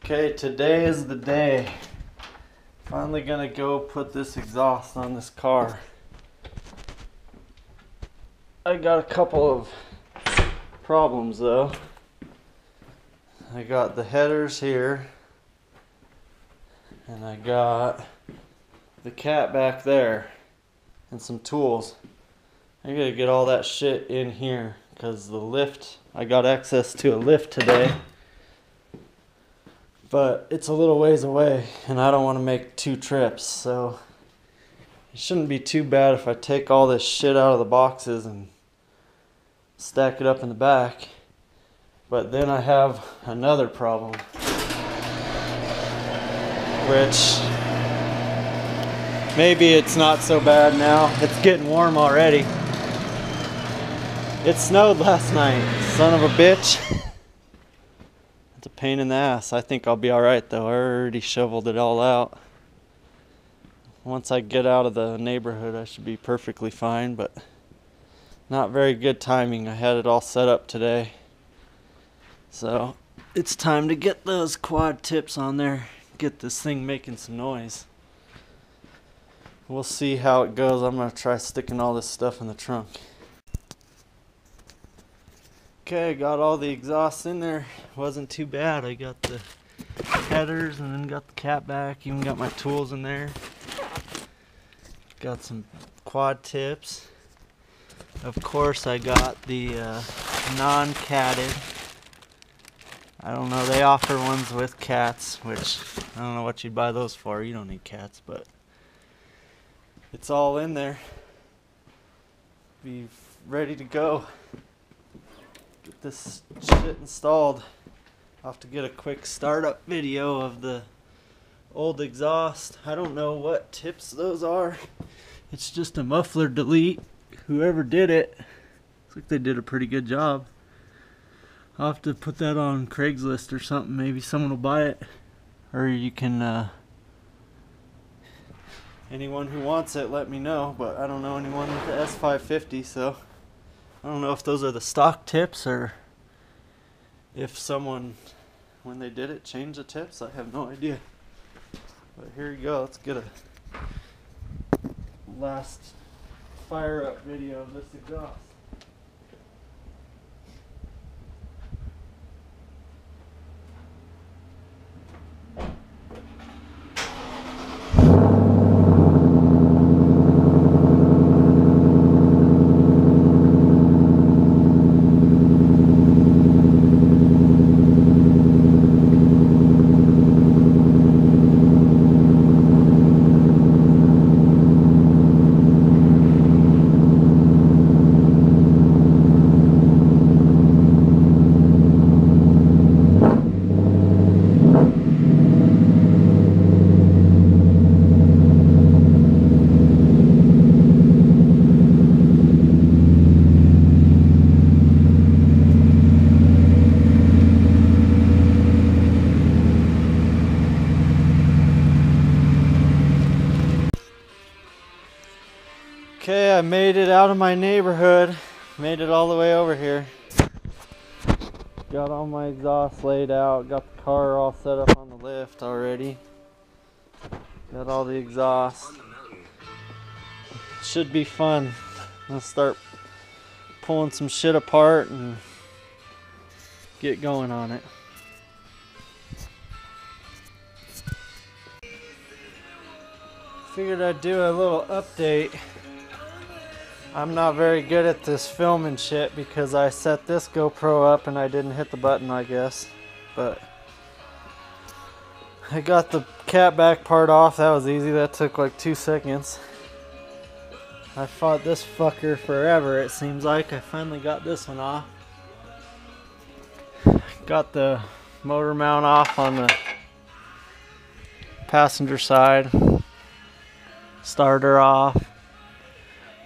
Okay, today is the day. Finally gonna go put this exhaust on this car. I got a couple of problems though. I got the headers here, and I got the catback there, and some tools. I gotta get all that shit in here because the lift, I got access to a lift today, but it's a little ways away and I don't want to make 2 trips, so it shouldn't be too bad if I take all this shit out of the boxes and stack it up in the back. But then I have another problem, which maybe it's not so bad now. It's getting warm already. It snowed last night, son of a bitch. It's a pain in the ass. I think I'll be alright though. I already shoveled it all out. Once I get out of the neighborhood, I should be perfectly fine, but not very good timing. I had it all set up today. So it's time to get those quad tips on there, get this thing making some noise. We'll see how it goes. I'm going to try sticking all this stuff in the trunk. Okay, got all the exhausts in there. Wasn't too bad. I got the headers and then got the catback. Even got my tools in there. Got some quad tips. Of course, I got the non-catted. I don't know, they offer ones with cats, which I don't know what you'd buy those for. You don't need cats, but it's all in there. Be ready to go. Get this shit installed. I'll have to get a quick startup video of the old exhaust. I don't know what tips those are. It's just a muffler delete. Whoever did it, looks like they did a pretty good job. I'll have to put that on Craigslist or something. Maybe someone will buy it. Or you can, anyone who wants it, let me know. But I don't know anyone with the S550, so I don't know if those are the stock tips or if someone, when they did it, changed the tips. I have no idea. But here you go. Let's get a last fire up video of this exhaust. Okay, I made it out of my neighborhood. Made it all the way over here. Got all my exhausts laid out. Got the car all set up on the lift already. Got all the exhausts. Should be fun. I'll start pulling some shit apart and get going on it. Figured I'd do a little update. I'm not very good at this filming shit because I set this GoPro up and I didn't hit the button, I guess. But I got the catback part off. That was easy. That took like 2 seconds. I fought this fucker forever, it seems like. I finally got this one off. Got the motor mount off on the passenger side. Starter off.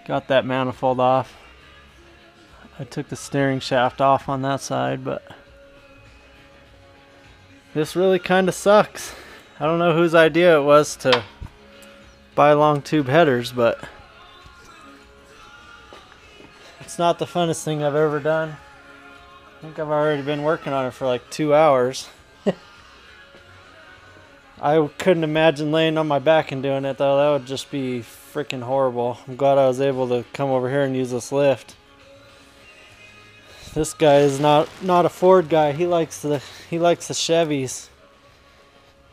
Got that manifold off. I took the steering shaft off on that side, but this really kind of sucks. I don't know whose idea it was to buy long tube headers, but it's not the funnest thing I've ever done. I think I've already been working on it for like 2 hours. I couldn't imagine laying on my back and doing it though. That would just be freaking horrible. I'm glad I was able to come over here and use this lift. This guy is not a Ford guy. He likes the Chevys.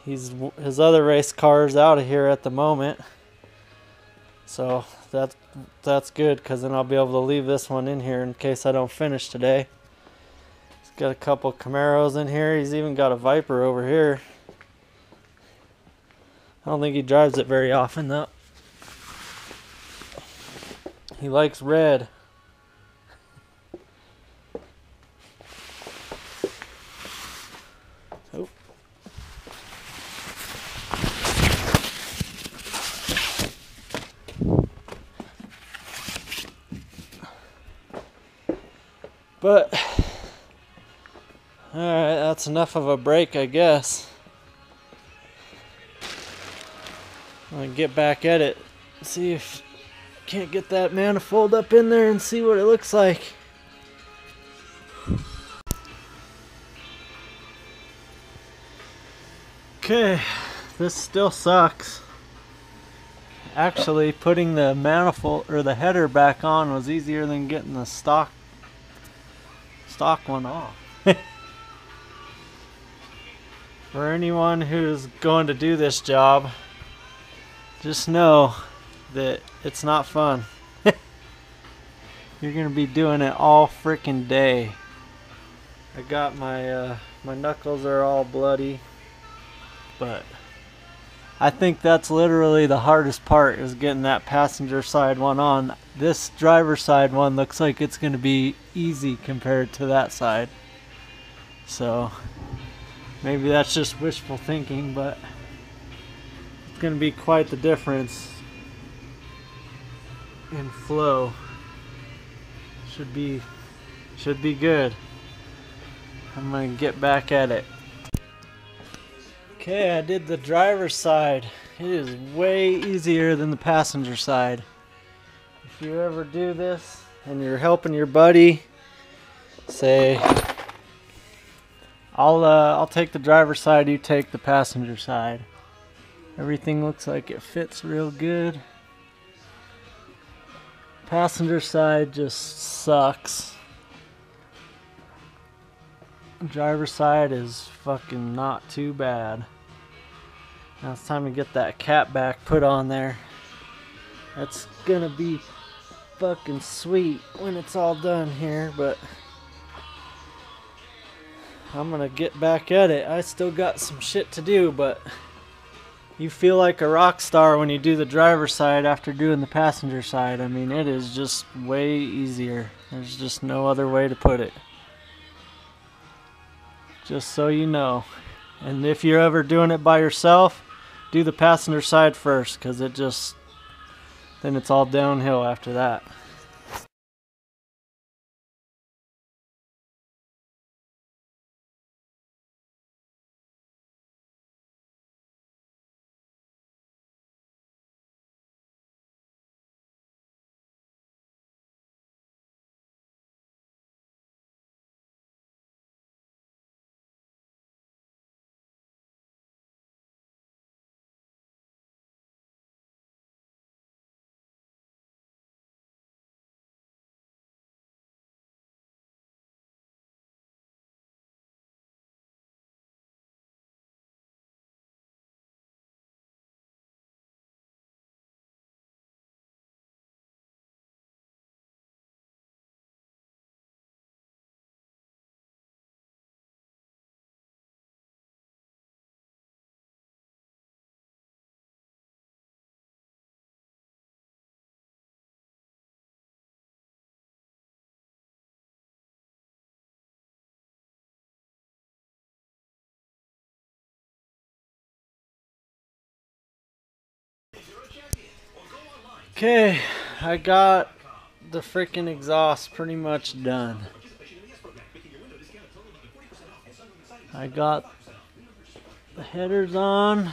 His other race car is out of here at the moment. So that's good, because then I'll be able to leave this one in here in case I don't finish today. He's got a couple Camaros in here. He's even got a Viper over here. I don't think he drives it very often though. He likes red. Oh. But alright, that's enough of a break, I guess. I'm gonna get back at it. See if can't get that manifold up in there and see what it looks like. Okay, this still sucks. Actually, putting the manifold or the header back on was easier than getting the stock one off. For anyone who's going to do this job, just know that it's not fun. You're gonna be doing it all freaking day. I got my my knuckles are all bloody, but I think that's literally the hardest part, is getting that passenger side one on. This driver side one looks like it's gonna be easy compared to that side. So maybe that's just wishful thinking, but it's gonna be quite the difference in flow. Should be good. I'm gonna get back at it. Okay, I did the driver's side. It is way easier than the passenger side. If you ever do this and you're helping your buddy, say, I'll take the driver's side, you take the passenger side. Everything looks like it fits real good. Passenger side just sucks. Driver's side is fucking not too bad. Now it's time to get that catback put on there. That's gonna be fucking sweet when it's all done here, but I'm gonna get back at it. I still got some shit to do, but you feel like a rock star when you do the driver's side after doing the passenger side. I mean, it is just way easier. There's just no other way to put it. Just so you know. And if you're ever doing it by yourself, do the passenger side first, because then it's all downhill after that. Okay, I got the freaking exhaust pretty much done. I got the headers on,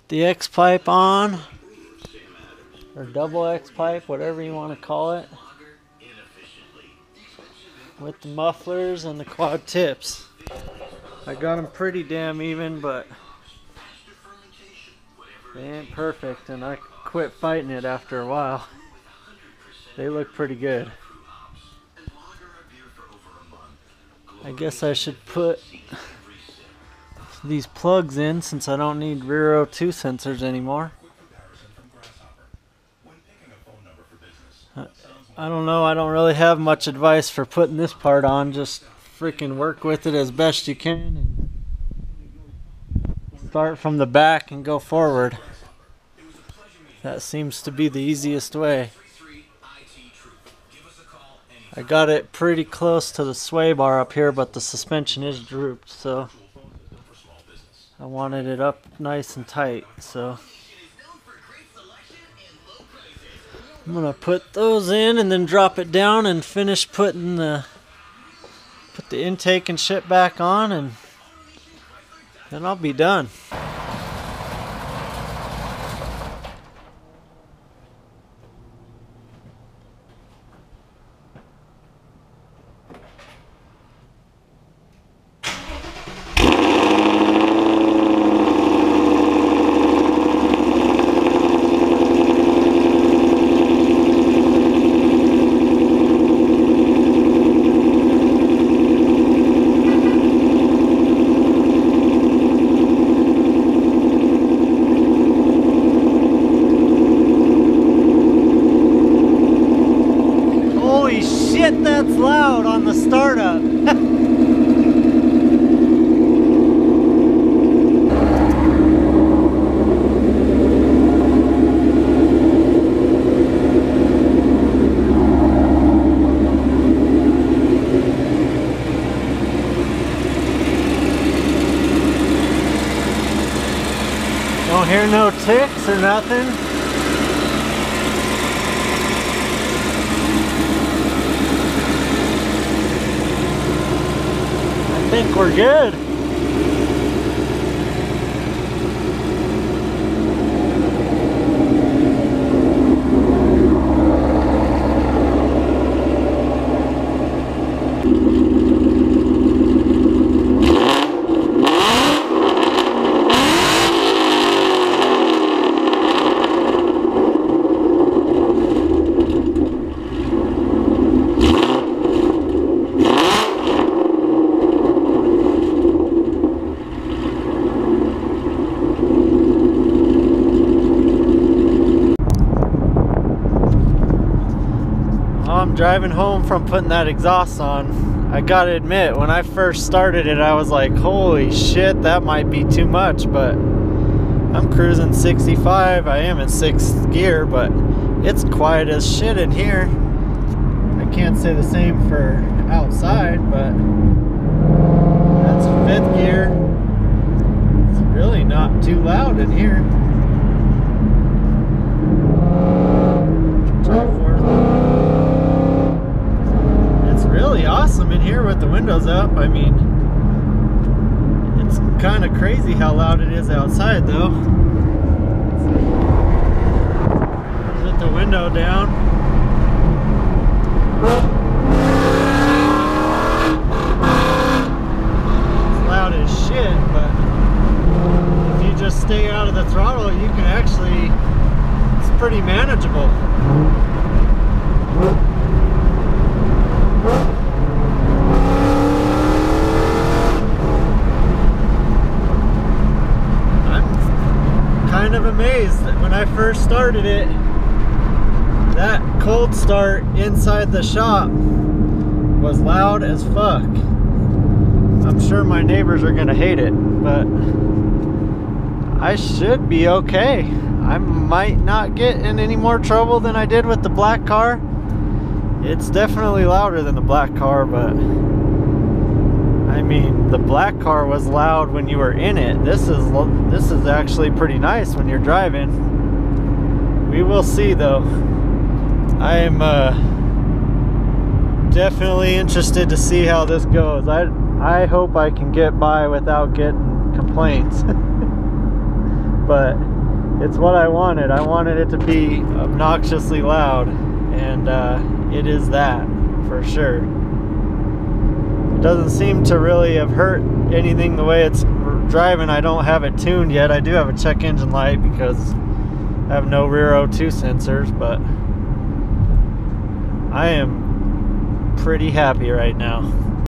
the X pipe on, or double X pipe, whatever you want to call it, with the mufflers and the quad tips. I got them pretty damn even, but They ain't perfect, and I quit fighting it after a while. They look pretty good. I guess I should put these plugs in since I don't need rear O2 sensors anymore. I don't know, I don't really have much advice for putting this part on. Just freaking work with it as best you can and start from the back and go forward. That seems to be the easiest way. I got it pretty close to the sway bar up here, but the suspension is drooped, so I wanted it up nice and tight. So I'm gonna put those in and then drop it down and finish putting the intake and shit back on, and then I'll be done. That's loud on the startup. Don't hear no ticks or nothing. I think we're good. I'm driving home from putting that exhaust on. I gotta admit, when I first started it, I was like, holy shit, that might be too much, but I'm cruising 65. I am in 6th gear, but it's quiet as shit in here. I can't say the same for outside, but that's 5th gear. It's really not too loud in here. Really awesome in here with the windows up. I mean, it's kind of crazy how loud it is outside though. Put the window down. It's loud as shit, but if you just stay out of the throttle, you can actually, it's pretty manageable. Kind of amazed that when I first started it, that cold start inside the shop was loud as fuck. I'm sure my neighbors are gonna hate it, but I should be okay. I might not get in any more trouble than I did with the black car. It's definitely louder than the black car, but I mean, the black car was loud when you were in it. This is actually pretty nice when you're driving. We will see though. I am definitely interested to see how this goes. I hope I can get by without getting complaints. But it's what I wanted. I wanted it to be obnoxiously loud, and it is that for sure. Doesn't seem to really have hurt anything the way it's driving, I don't have it tuned yet. I do have a check engine light because I have no rear O2 sensors, but I am pretty happy right now.